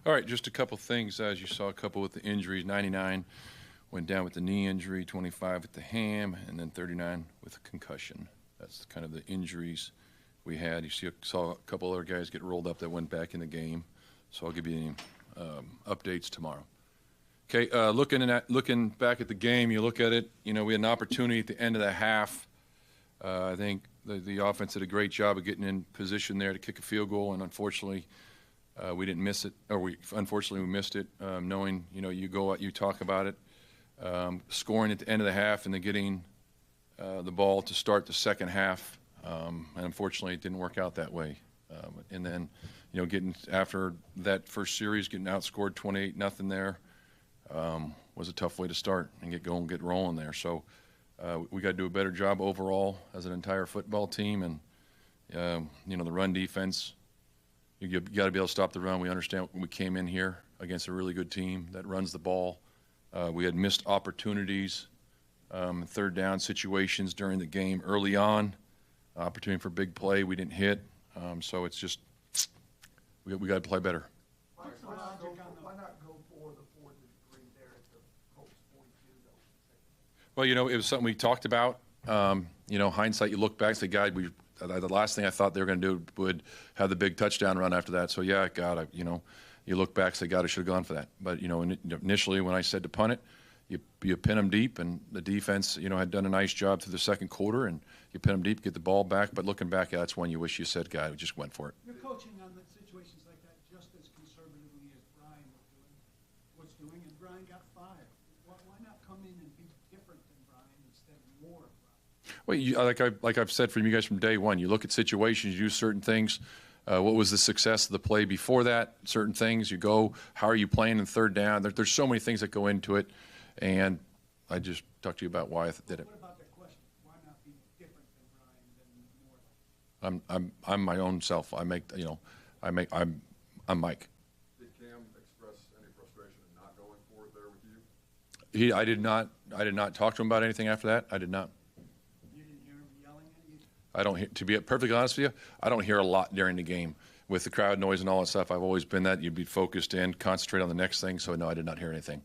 All right, just a couple things. As you saw, a couple with the injuries. 99 went down with the knee injury, 25 with the ham, and then 39 with a concussion. That's kind of the injuries we had. Saw a couple other guys get rolled up that went back in the game. So I'll give you any updates tomorrow. Okay, looking back at the game, you look at it. We had an opportunity at the end of the half. I think the offense did a great job of getting in position there to kick a field goal, and unfortunately, we didn't miss it, or we missed it. Knowing, you go out, you talk about it, scoring at the end of the half, and then getting the ball to start the second half, and unfortunately, it didn't work out that way. And then, getting after that first series, getting outscored 28-0 there was a tough way to start and get rolling there. So we got to do a better job overall as an entire football team, and the run defense. You got to be able to stop the run. We understand when we came in here against a really good team that runs the ball. We had missed opportunities, third down situations during the game early on. Opportunity for big play we didn't hit. So it's just we got to play better. Why not go for the fourth and 3 there at the Colts 42 though? Well, it was something we talked about. Hindsight, you look back and say, God, the last thing I thought they were going to do would have the big touchdown run after that. So, yeah, God, you look back and say, God, I should have gone for that. But, initially when I said to punt it, you pin them deep, and the defense, had done a nice job through the second quarter, and you pin them deep, get the ball back. But looking back, that's when you wish you said, God, we just went for it. You're coaching on the situations like that just as conservatively as Brian was doing, and Brian got fired. Why not come in and be different than Brian instead of more of Brian? Well, like I've said from you guys from day one, you look at situations, you do certain things. What was the success of the play before that? Certain things. You go, how are you playing in third down? There's so many things that go into it, and I just talked to you about why I did it. What about that question? Why not be different than Brian, than more? I'm my own self. I'm Mike. Did Cam express any frustration in not going for it there with you? I did not talk to him about anything after that. I did not. You didn't hear him yelling at you? I don't. To be perfectly honest with you, I don't hear a lot during the game with the crowd noise and all that stuff. I've always been that you'd be focused in, concentrate on the next thing. So no, I did not hear anything.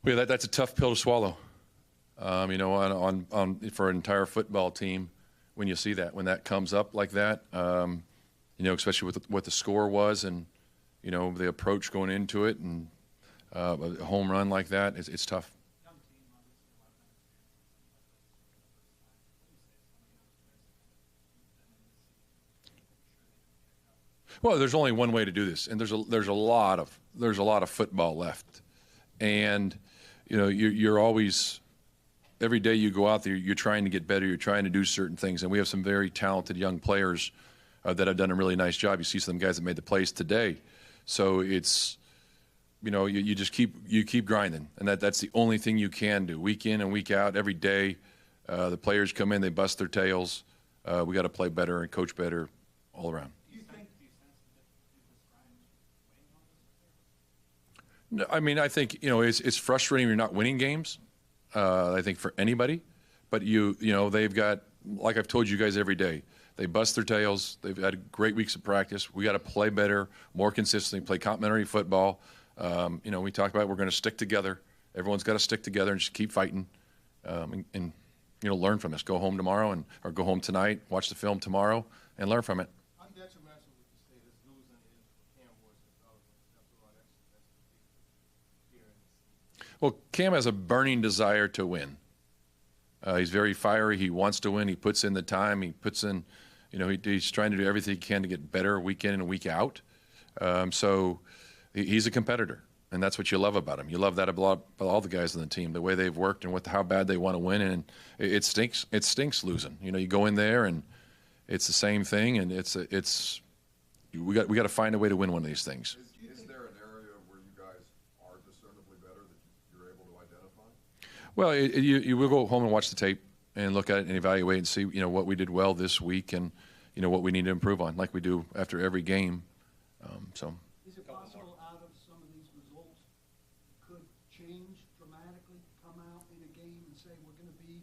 Well, that's a tough pill to swallow. For an entire football team, when you see that, when that comes up like that, especially with what the score was and, the approach going into it, and a home run like that, it's tough. Well, there's only one way to do this, and there's a lot of football left, and you're always, every day you go out there, you're trying to get better, you're trying to do certain things, and we have some very talented young players that have done a really nice job. You see some guys that made the plays today, so it's, you just keep grinding, and that's the only thing you can do, week in and week out, every day. The players come in, they bust their tails. We got to play better and coach better all around. No, I think it's frustrating when you're not winning games. I think for anybody, but they've got, like I've told you guys every day, they bust their tails. They've had great weeks of practice. We got to play better, more consistently, play complementary football. We talk about we're going to stick together. Everyone's got to stick together and just keep fighting, and learn from this. Go home tomorrow or go home tonight, watch the film tomorrow, and learn from it. How detrimental would you say this losing is for Cam Ward's development? After all, that's the big here in the season. Well, Cam has a burning desire to win. He's very fiery. He wants to win. He puts in the time. He puts in, he's trying to do everything he can to get better week in and week out. So he's a competitor, and that's what you love about him. You love that about all the guys on the team, the way they've worked and how bad they want to win. And it stinks. It stinks losing. You go in there and it's the same thing, and we got to find a way to win one of these things. Is there an area where you guys are discernibly better that you're able to identify? Well, you will go home and watch the tape and look at it and evaluate and see, what we did well this week and, what we need to improve on, like we do after every game. Is it possible out of some of these results could change dramatically, come out in a game and say we're going to be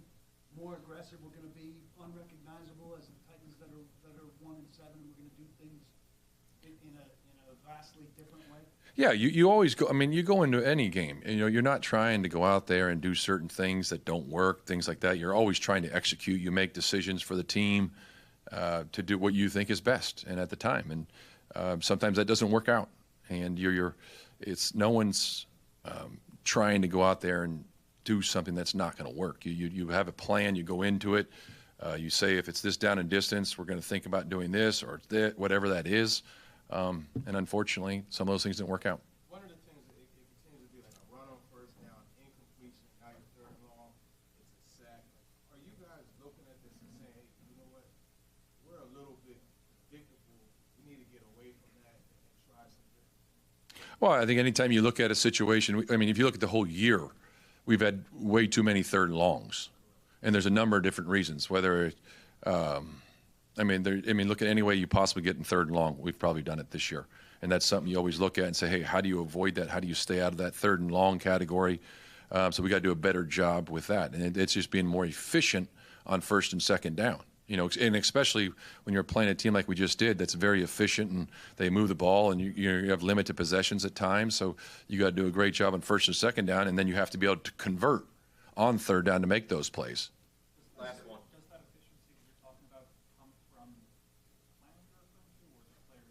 more aggressive, we're going to be unrecognizable as the Titans that are 1-7, and we're going to do things in a vastly different way? Yeah, you always go. I mean, you go into any game, and, you're not trying to go out there and do certain things that don't work, things like that. You're always trying to execute. You make decisions for the team to do what you think is best, and at the time. And sometimes that doesn't work out, and it's no one's trying to go out there and do something that's not going to work. You have a plan. You go into it. You say, if it's this down and distance, we're going to think about doing this or that, whatever that is. And unfortunately, some of those things didn't work out. One of the things, it continues to be like a run on first down, incompletion, now you're third and long, it's a sack. Are you guys looking at this and saying, hey, you know what, we're a little bit predictable, we need to get away from that and try some different? Well, I think anytime you look at a situation, I mean, if you look at the whole year, we've had way too many third and longs. And there's a number of different reasons, whether look at any way you possibly get in third and long. We've probably done it this year. And that's something you always look at and say, hey, how do you avoid that? How do you stay out of that third and long category? So we got to do a better job with that. And it's just being more efficient on first and second down. And especially when you're playing a team like we just did, that's very efficient, and they move the ball, and you have limited possessions at times. So you got to do a great job on first and second down, and then you have to be able to convert on third down to make those plays. Last one. Does that efficiency that you're talking about come from the plan you're referring to, or the players?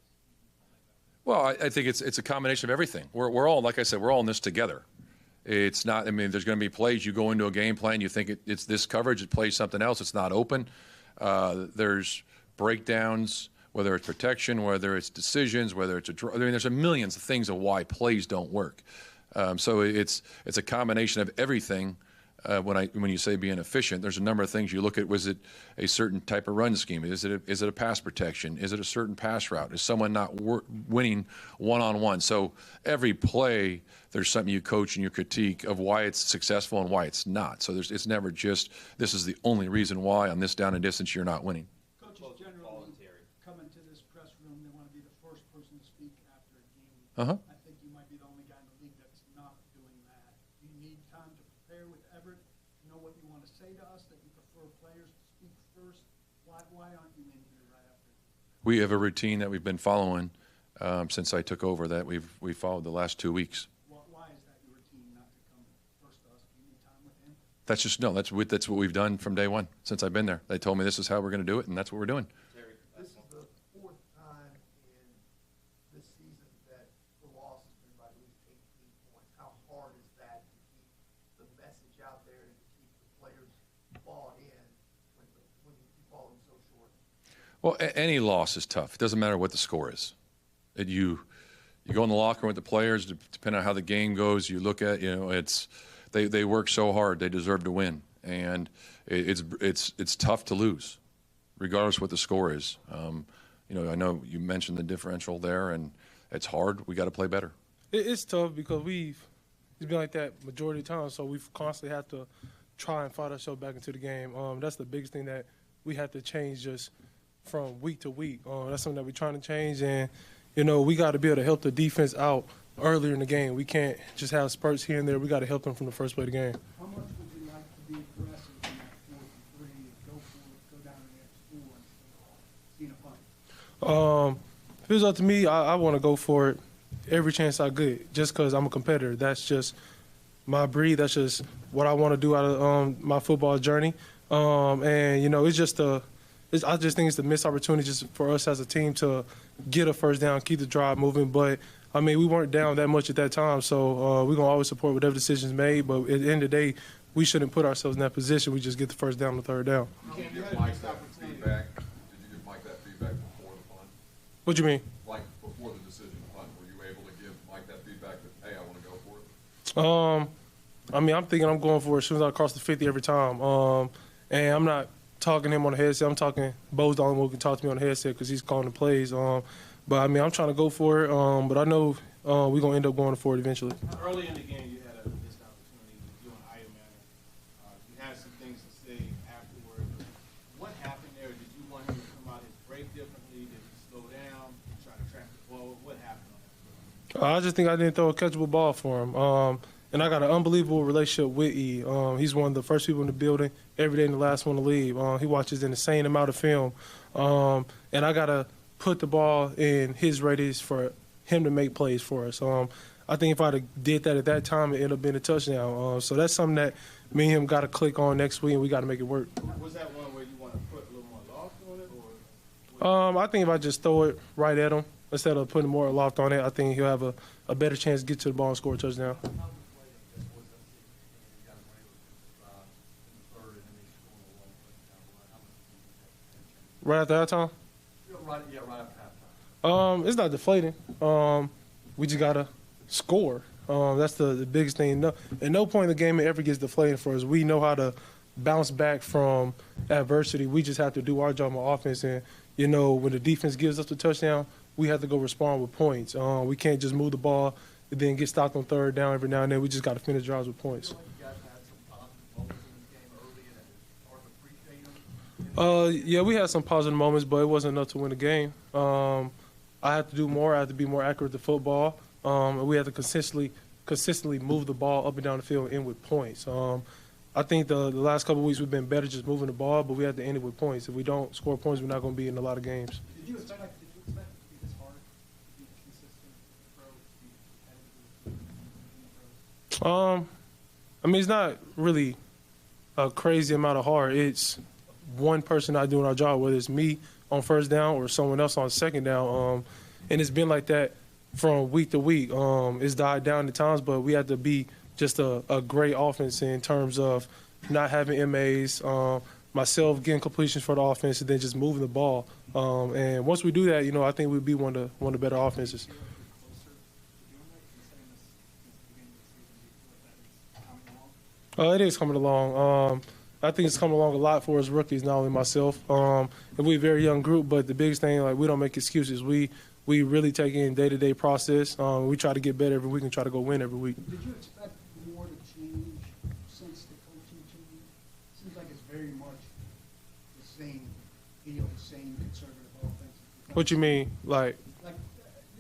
Well, I think it's a combination of everything. We're all, like I said, we're all in this together. It's not. I mean, there's going to be plays. You go into a game plan, you think it's this coverage, it plays something else. It's not open. There's breakdowns, whether it's protection, whether it's decisions, whether it's I mean, there's a millions of things of why plays don't work. So it's a combination of everything. When you say being efficient, there's a number of things you look at. Was it a certain type of run scheme? Is it a pass protection? Is it a certain pass route? Is someone not winning one-on-one? So every play, there's something you coach and you critique of why it's successful and why it's not. So it's never just, this is the only reason why on this down and distance you're not winning. Coaches generally come into this press room, they want to be the first person to speak after a game. Uh-huh. I think you might be the only guy in the league that's not doing that. Do you need time to prepare with Everett? Know what you want to say to us, that you prefer players to speak first? Why aren't you in here right after? We have a routine that we've been following since I took over that we've followed the last 2 weeks. Why is that your routine, not to come first to us? Do you need time with him? That's what we've done from day one since I've been there. They told me this is how we're going to do it, and that's what we're doing. This is the fourth time in this season that the loss has been by at least 18 points. How hard is that to keep the message out there and to keep the players bought in when you fall in so short? Well, any loss is tough. It doesn't matter what the score is. You go in the locker room with the players, depending on how the game goes, you look at, they work so hard. They deserve to win. And it's tough to lose, regardless of what the score is. I know you mentioned the differential there, and it's hard. We got to play better. It's tough because it's been like that majority of the time, so we've constantly had to try and fight ourselves back into the game. That's the biggest thing that we have to change just from week to week. That's something that we're trying to change, and we got to be able to help the defense out earlier in the game. We can't just have spurts here and there. We got to help them from the first play of the game. How much would you like to be aggressive in that 4th and 3, go for it, go down to the next 4, instead of seeing a punt? If it was up to me, I want to go for it every chance I get, just because I'm a competitor. That's just my breed. That's just what I want to do out of my football journey. It's just I just think it's a missed opportunity just for us as a team to get a first down, keep the drive moving. But, we weren't down that much at that time, so we're going to always support whatever decisions made. But at the end of the day, we shouldn't put ourselves in that position. We just get the first down, the third down. Did you give Mike that feedback? Did you give Mike that feedback before the punt? What do you mean? Like before the decision to punt, were you able to give Mike that feedback that, hey, I want to go for it? I'm thinking I'm going for it as soon as I cross the 50 every time. And I'm not talking to him on the headset. I'm talking Bo's the only one who can talk to me on the headset because he's calling the plays. But I'm trying to go for it. But I know we're going to end up going for it eventually. Early in the game, you had a missed opportunity with you and Iron. You had some things to say afterward. What happened there? Did you want him to come out his break differently? Did he slow down? Try to track the ball? What happened on that? I just think I didn't throw a catchable ball for him. and I got an unbelievable relationship with E. He's one of the first people in the building every day and the last one to leave. He watches an insane amount of film. And I got to put the ball in his radius for him to make plays for us. I think if I'd have did that at that time, it ended up being a touchdown. So that's something that me and him got to click on next week, and we got to make it work. Was that one where you want to put a little more loft on it, or? I think if I just throw it right at him instead of putting more loft on it, I think he'll have a better chance to get to the ball and score a touchdown. Right after that time? Right after halftime. It's not deflating. We just gotta score. That's the biggest thing. No, at no point in the game it ever gets deflating for us. We know how to bounce back from adversity. We just have to do our job on offense. And when the defense gives us the touchdown, we have to go respond with points. We can't just move the ball and then get stopped on third down every now and then. We just got to finish drives with points. Yeah, we had some positive moments, but it wasn't enough to win the game. I had to do more. I had to be more accurate with the football. And we had to consistently move the ball up and down the field and end with points. I think the last couple of weeks we've been better just moving the ball, but we had to end it with points. If we don't score points, we're not going to be in a lot of games. Did you expect it to be this hard? To be consistent with the approach, I mean, it's not really a crazy amount of hard. It's one person not doing our job, whether it's me on first down or someone else on second down. And it's been like that from week to week. It's died down at times, but we had to be just a great offense in terms of not having MAs, myself getting completions for the offense, and then just moving the ball. And once we do that, I think we'd be one of the better offenses. It is coming along. I think it's coming along a lot for us rookies, not only myself. And we're a very young group, but the biggest thing, we don't make excuses. We really take in day-to-day process. We try to get better every week and try to go win every week. Did you expect more to change since the coaching change? Seems like it's very much the same deal, the same conservative offense. What you mean, Like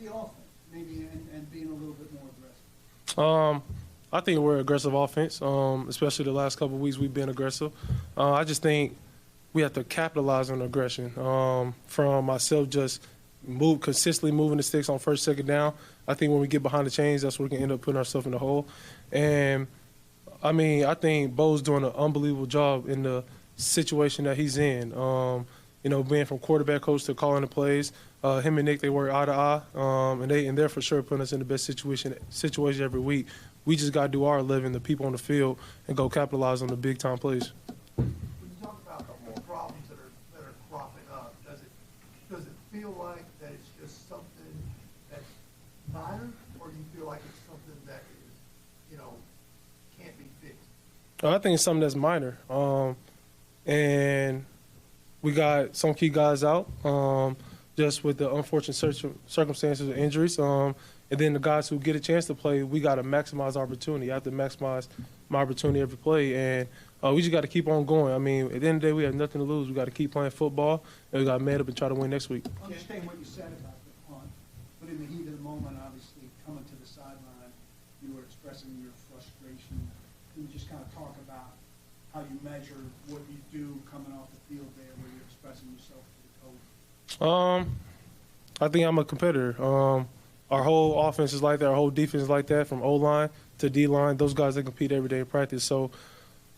the offense, maybe, and being a little bit more aggressive. I think we're an aggressive offense, especially the last couple of weeks we've been aggressive. I just think we have to capitalize on aggression. From myself just consistently moving the sticks on first, second down. I think when we get behind the chains, that's where we can end up putting ourselves in the hole. And, I mean, I think Bo's doing an unbelievable job in the situation that he's in. Being from quarterback coach to calling the plays. Him and Nick, they work eye to eye, and they're for sure putting us in the best situation every week. We just got to do our living, the people on the field, and go capitalize on the big-time plays. When you talk about the problems that are cropping up, does it feel like that it's just something that's minor, or do you feel like it's something that is, can't be fixed? I think it's something that's minor. And we got some key guys out just with the unfortunate circumstances of injuries. And then the guys who get a chance to play, we got to maximize opportunity. I have to maximize my opportunity every play. And we just got to keep on going. I mean, at the end of the day, we have nothing to lose. We got to keep playing football, and we got to man up and try to win next week. I understand what you said about the punt, but in the heat of the moment, obviously, coming to the sideline, you were expressing your frustration. Can you just kind of talk about how you measure what you do coming off the field there, where you're expressing yourself to the coach? I think I'm a competitor. Our whole offense is like that. Our whole defense is like that, from O-line to D-line. Those guys, they compete every day in practice. So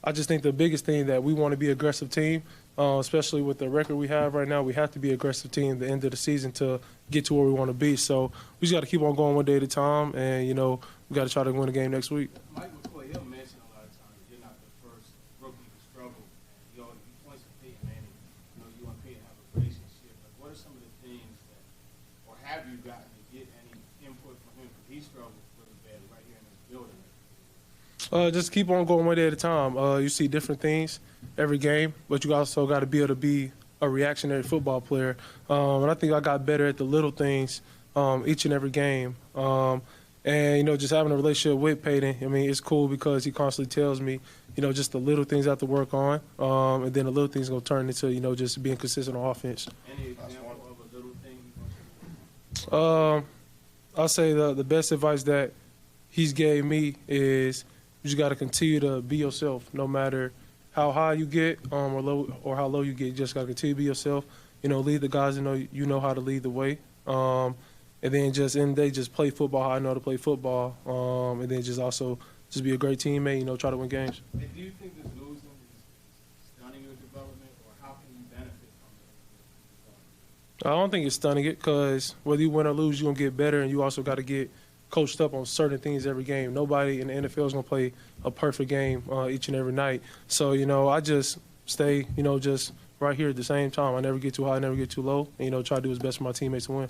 I just think the biggest thing that we want to be an aggressive team, especially with the record we have right now. We have to be an aggressive team at the end of the season to get to where we want to be. So we just got to keep on going one day at a time, and, we got to try to win the game next week. Mike McCoy, he'll mention a lot of times you're not the first rookie to struggle. He points to Peyton Manning. You and Peyton have a relationship. But what are some of the things that, or have you gotten to get any input from him? Because he struggled really bad right here in this building. Just keep on going one day at a time. You see different things every game, but you also got to be able to be a reactionary football player. And I think I got better at the little things each and every game. And, just having a relationship with Peyton, I mean, it's cool because he constantly tells me, just the little things I have to work on. And then the little things going to turn into, just being consistent on offense. Any example of a little thing you want to do? I'll say the best advice that he's gave me is you just got to continue to be yourself, no matter how high you get or low or how low you get. You just got to continue to be yourself. You know, lead the guys that know you know how to lead the way. And then just in the day, just play football how I know how to play football. And then just also just be a great teammate. You know, try to win games. And do you think this losing is stunning your development, or how can you benefit from it? I don't think it's stunning it because whether you win or lose, you're going to get better, and you also got to get coached up on certain things every game. Nobody in the NFL is going to play a perfect game each and every night. So, you know, I just stay, you know, just right here at the same time. I never get too high, I never get too low, and, you know, try to do his best for my teammates to win.